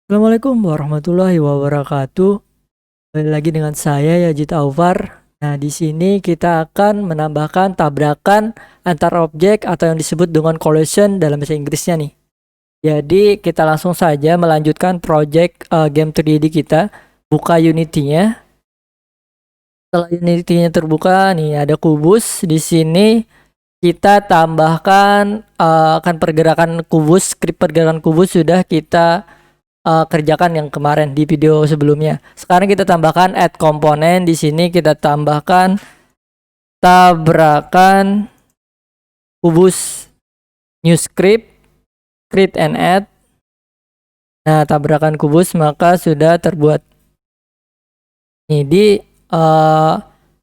Assalamualaikum warahmatullahi wabarakatuh. Kembali lagi dengan saya Yajid Aufar. Nah, di sini kita akan menambahkan tabrakan antar objek atau yang disebut dengan collision dalam bahasa Inggrisnya nih. Jadi kita langsung saja melanjutkan project game 3D kita. Buka Unity-nya. Setelah Unity-nya terbuka, nih ada kubus. Di sini kita tambahkan akan pergerakan kubus. Skrip pergerakan kubus sudah kita kerjakan yang kemarin di video sebelumnya. Sekarang kita tambahkan add komponen. Di sini kita tambahkan tabrakan kubus, new script, create and add. Nah, tabrakan kubus maka sudah terbuat. Ini di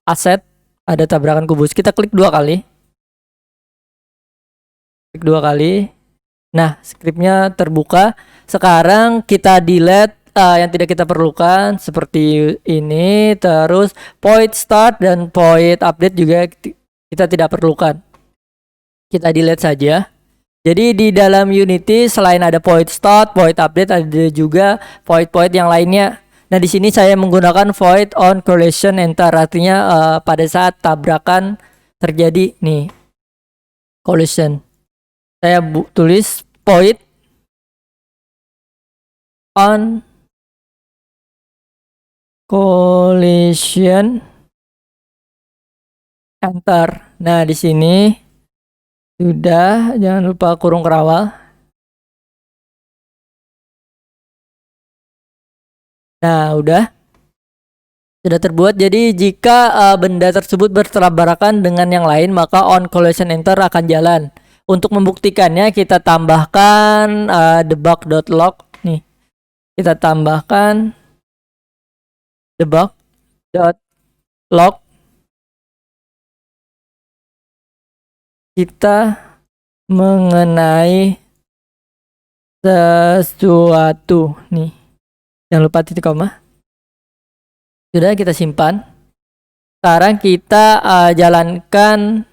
aset ada tabrakan kubus. Kita klik 2 kali. Klik 2 kali. Nah, scriptnya terbuka. Sekarang kita delete yang tidak kita perlukan seperti ini. Terus void start dan void update juga kita tidak perlukan. Kita delete saja. Jadi di dalam Unity selain ada void start, void update, ada juga void yang lainnya. Nah, di sini saya menggunakan void on collision enter, artinya pada saat tabrakan terjadi nih collision. Saya tulis void on collision enter. Nah, di sini sudah, jangan lupa kurung kerawal. Nah, sudah terbuat. Jadi jika benda tersebut bertabrakan dengan yang lain, maka on collision enter akan jalan. Untuk membuktikannya kita tambahkan debug.log nih. Kita tambahkan debug.log. Kita mengenai sesuatu nih. Jangan lupa titik koma. Sudah, kita simpan. Sekarang kita jalankan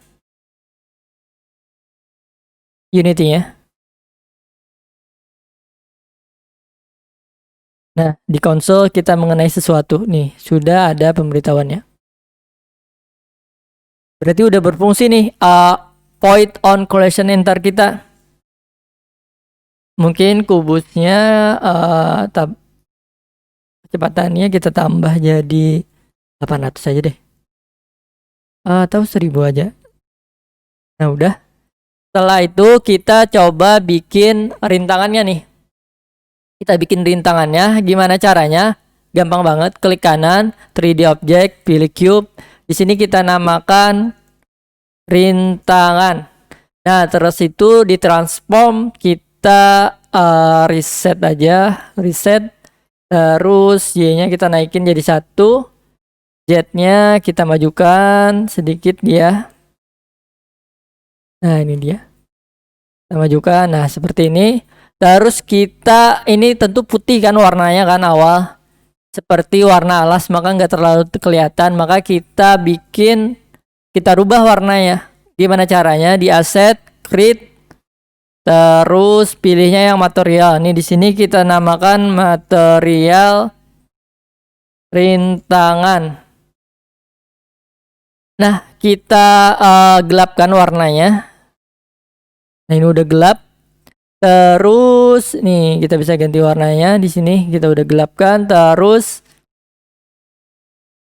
Unity-nya. Nah, di konsol kita mengenai sesuatu nih, sudah ada pemberitahuannya. Berarti udah berfungsi nih void on collision enter kita. Mungkin kubusnya kecepatannya kita tambah jadi 800 aja deh. Atau 1000 aja. Nah, udah. Setelah itu kita coba bikin rintangannya nih. Kita bikin rintangannya, gimana caranya? Gampang banget, klik kanan, 3D object, pilih cube. Di sini kita namakan rintangan. Nah, terus itu di transform kita reset aja, reset. Terus Y-nya kita naikin jadi 1. Z-nya kita majukan sedikit dia. Nah, ini dia. Kita majukan. Nah, seperti ini. Terus kita, ini tentu putih kan warnanya kan awal. Seperti warna alas, maka nggak terlalu kelihatan. Maka kita rubah warnanya. Gimana caranya? Di aset, create. Terus pilihnya yang material. Ini di sini kita namakan material rintangan. Nah, kita gelapkan warnanya. Nah, ini udah gelap. Terus nih kita bisa ganti warnanya. Di sini kita udah gelapkan. Terus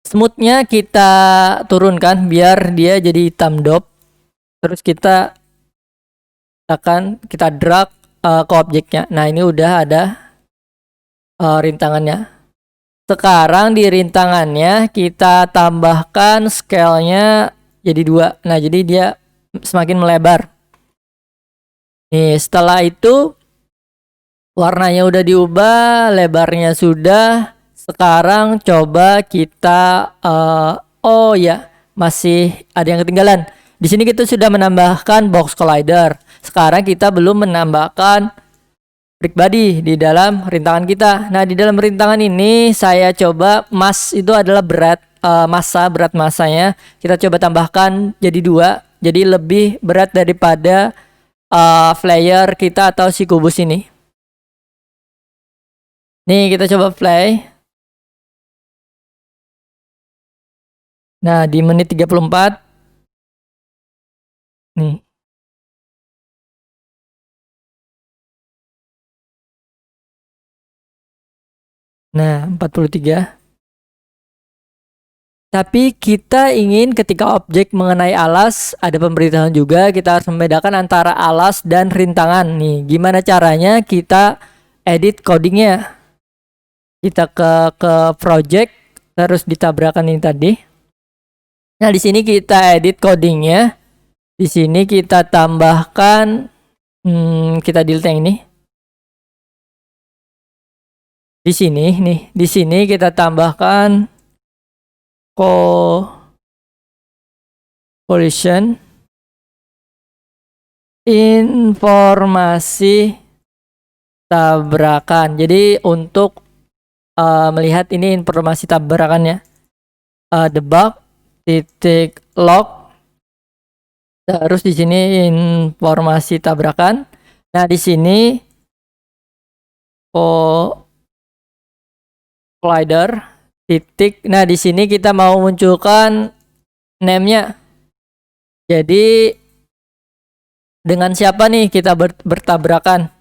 smoothnya kita turunkan biar dia jadi hitam dop. Terus kita drag ke objeknya. Nah, ini udah ada rintangannya. Sekarang di rintangannya kita tambahkan scale-nya jadi 2. Nah, jadi dia semakin melebar. Nih, setelah itu warnanya udah diubah, lebarnya sudah. Sekarang coba kita oh ya, masih ada yang ketinggalan. Di sini kita sudah menambahkan box collider. Sekarang kita belum menambahkan brick body di dalam rintangan kita. Nah, di dalam rintangan ini saya coba mass itu adalah berat masanya. Kita coba tambahkan jadi 2. Jadi lebih berat daripada flyer kita atau si kubus ini. Nih kita coba play. Nah di menit 34. Nih. Nah 43. Tapi kita ingin ketika objek mengenai alas ada pemberitahuan juga, kita harus membedakan antara alas dan rintangan. Nih, gimana caranya kita edit codingnya? Kita ke project, terus ditabrakan ini tadi. Nah, di sini kita edit codingnya. Di sini kita tambahkan, kita delete yang ini. Di sini, nih, di sini kita tambahkan collision informasi tabrakan. Jadi untuk melihat ini informasi tabrakannya, debug titik log, terus di sini informasi tabrakan. Nah di sini collider titik. Nah di sini kita mau munculkan name-nya. Jadi dengan siapa nih kita bertabrakan?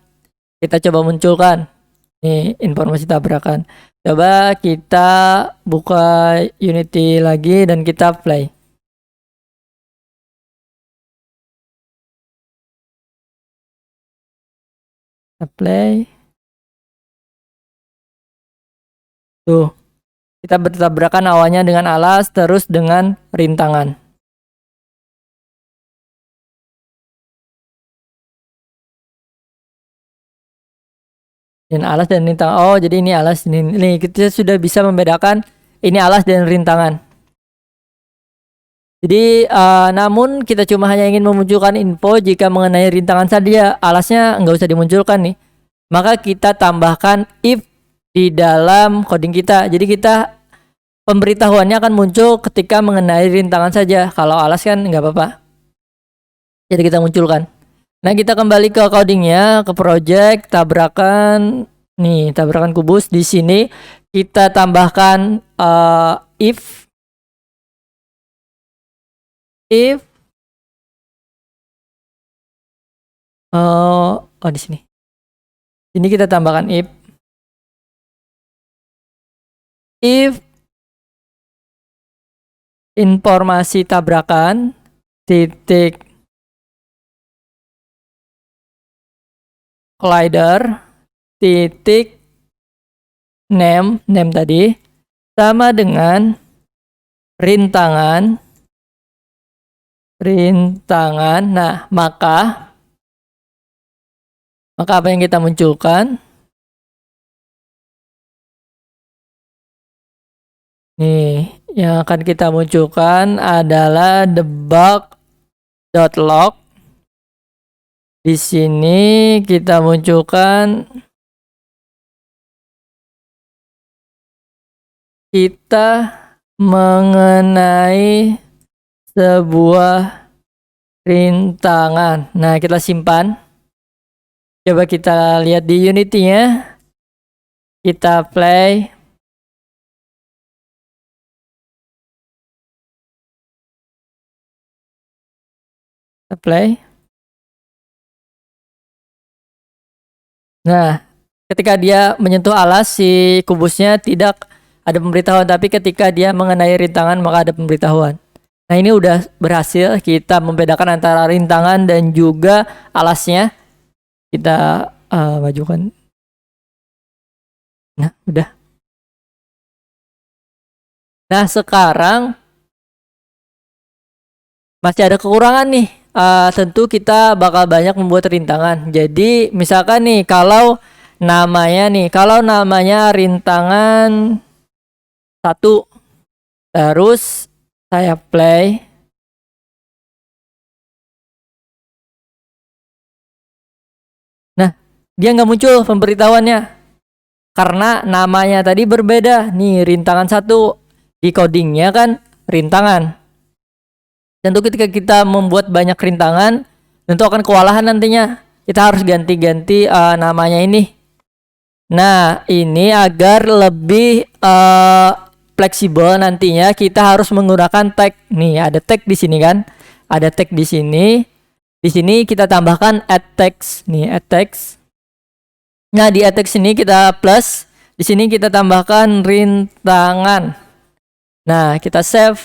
Kita coba munculkan nih informasi tabrakan. Coba kita buka Unity lagi dan kita play. Kita play. Tuh. Kita bertabrakan awalnya dengan alas, terus dengan rintangan. Dan alas dan rintangan. Oh, jadi ini alas. Ini kita sudah bisa membedakan ini alas dan rintangan. Jadi, namun kita cuma hanya ingin memunculkan info jika mengenai rintangan saja. Alasnya nggak usah dimunculkan nih. Maka kita tambahkan if di dalam coding kita. Jadi kita pemberitahuannya akan muncul ketika mengenai rintangan saja. Kalau alas kan nggak apa-apa. Jadi kita munculkan. Nah kita kembali ke codingnya, ke project, tabrakan. Nih tabrakan kubus. Di sini kita tambahkan if di sini. Ini kita tambahkan if informasi tabrakan titik collider titik name tadi sama dengan rintangan. Nah maka apa yang kita munculkan nih, yang akan kita munculkan adalah debug.log. Di sini kita munculkan kita mengenai sebuah rintangan. Nah, kita simpan. Coba kita lihat di Unity-nya. Kita play. Kita play. Nah, ketika dia menyentuh alas, si kubusnya tidak ada pemberitahuan, tapi ketika dia mengenai rintangan maka ada pemberitahuan. Nah, ini udah berhasil kita membedakan antara rintangan dan juga alasnya. Kita majukan. Nah, udah. Nah, sekarang masih ada kekurangan nih. Tentu kita bakal banyak membuat rintangan. Jadi, misalkan nih kalau namanya rintangan 1, terus saya play. Nah, dia nggak muncul pemberitahuannya karena namanya tadi berbeda. Nih rintangan 1 di codingnya kan rintangan. Tentu ketika kita membuat banyak rintangan, tentu akan kewalahan nantinya. Kita harus ganti-ganti namanya ini. Nah, ini agar lebih fleksibel nantinya kita harus menggunakan tag. Nih, ada tag di sini kan? Ada tag di sini. Di sini kita tambahkan add text. Nih, add text. Nah, di add text ini kita plus. Di sini kita tambahkan rintangan. Nah, kita save.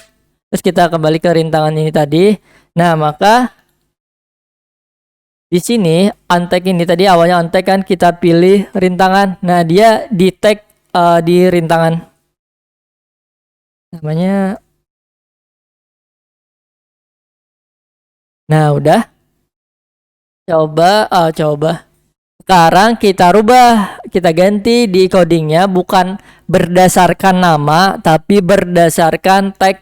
Terus kita kembali ke rintangan ini tadi. Nah, maka di sini untag ini tadi awalnya untag kan, kita pilih rintangan. Nah, dia di tag di rintangan. Namanya. Nah, udah. Coba. Sekarang kita rubah, kita ganti di codingnya bukan berdasarkan nama, tapi berdasarkan tag.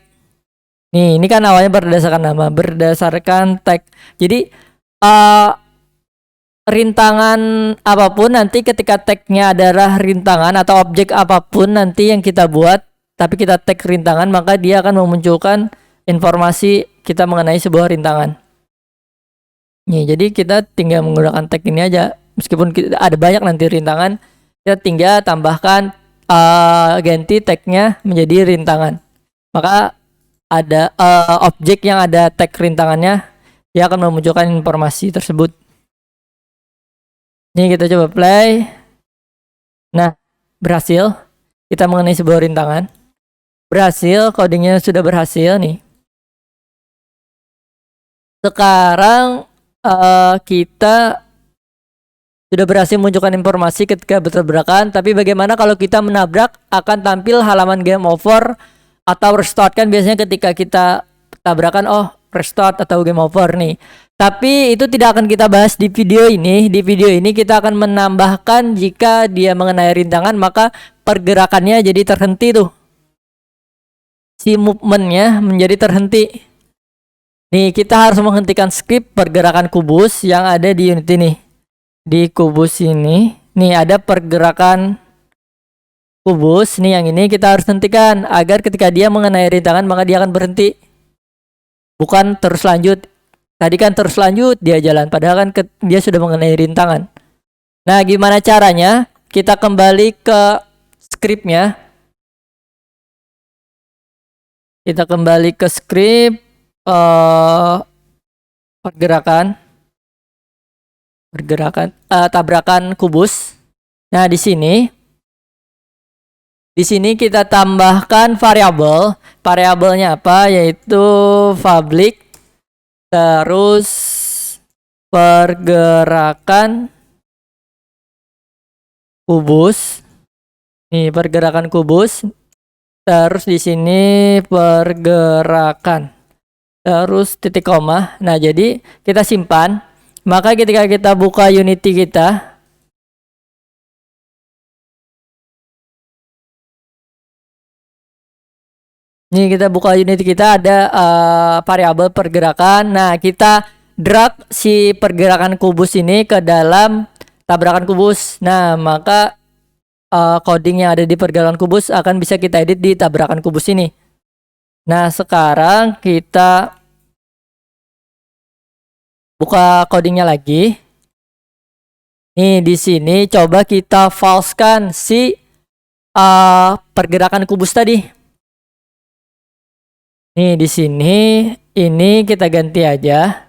Nih, ini kan awalnya berdasarkan nama, berdasarkan tag. Jadi rintangan apapun nanti ketika tagnya adalah rintangan atau objek apapun nanti yang kita buat, tapi kita tag rintangan, maka dia akan memunculkan informasi kita mengenai sebuah rintangan. Nih, jadi kita tinggal menggunakan tag ini aja. Meskipun ada banyak nanti rintangan, kita tinggal tambahkan ganti tagnya menjadi rintangan. Maka ada objek yang ada tag rintangannya, dia akan memunculkan informasi tersebut. Ini kita coba play. Nah, berhasil. Kita mengenai sebuah rintangan. Berhasil, codingnya sudah berhasil nih. Sekarang kita sudah berhasil menunjukkan informasi ketika bertabrakan, tapi bagaimana kalau kita menabrak? Akan tampil halaman game over atau restart, kan biasanya ketika kita tabrakan, oh restart atau game over nih. Tapi itu tidak akan kita bahas di video ini. Di video ini kita akan menambahkan jika dia mengenai rintangan, maka pergerakannya jadi terhenti tuh. Si movementnya menjadi terhenti. Nih, kita harus menghentikan script pergerakan kubus yang ada di Unity nih. Di kubus ini, nih ada pergerakan kubus nih, yang ini kita harus hentikan agar ketika dia mengenai rintangan maka dia akan berhenti. Bukan terus lanjut. Tadi kan terus lanjut dia jalan, padahal kan dia sudah mengenai rintangan. Nah, gimana caranya? Kita kembali ke scriptnya. Kita kembali ke script pergerakan tabrakan kubus. Nah, di sini kita tambahkan variabel. Variabelnya apa? Yaitu public, terus pergerakan kubus. Nih, pergerakan kubus. Terus di sini pergerakan. Terus titik koma. Nah, jadi kita simpan. Maka ketika kita buka Unity kita, nih kita buka Unity kita ada variabel pergerakan. Nah, kita drag si pergerakan kubus ini ke dalam tabrakan kubus. Nah, maka coding yang ada di pergerakan kubus akan bisa kita edit di tabrakan kubus ini. Nah, sekarang kita buka codingnya lagi. Nih, di sini coba kita falsekan si pergerakan kubus tadi. Nih, di sini ini kita ganti aja.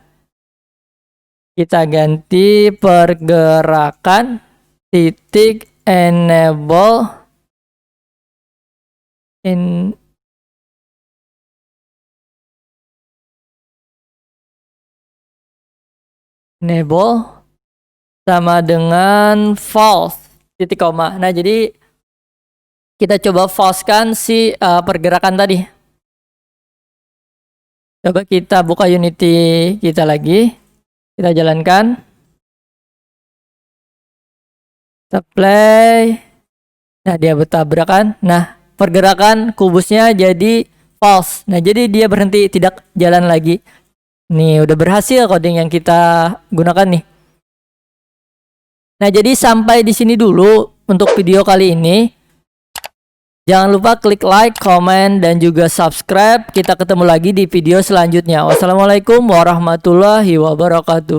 Kita ganti pergerakan titik enable sama dengan false titik koma. Nah, jadi kita coba falsekan si pergerakan tadi. Coba kita buka Unity kita lagi. Kita jalankan. Kita play. Nah, dia bertabrakan. Nah, pergerakan kubusnya jadi false. Nah, jadi dia berhenti, tidak jalan lagi. Nih, udah berhasil coding yang kita gunakan nih. Nah, jadi sampai di sini dulu untuk video kali ini. Jangan lupa klik like, comment, dan juga subscribe. Kita ketemu lagi di video selanjutnya. Wassalamualaikum warahmatullahi wabarakatuh.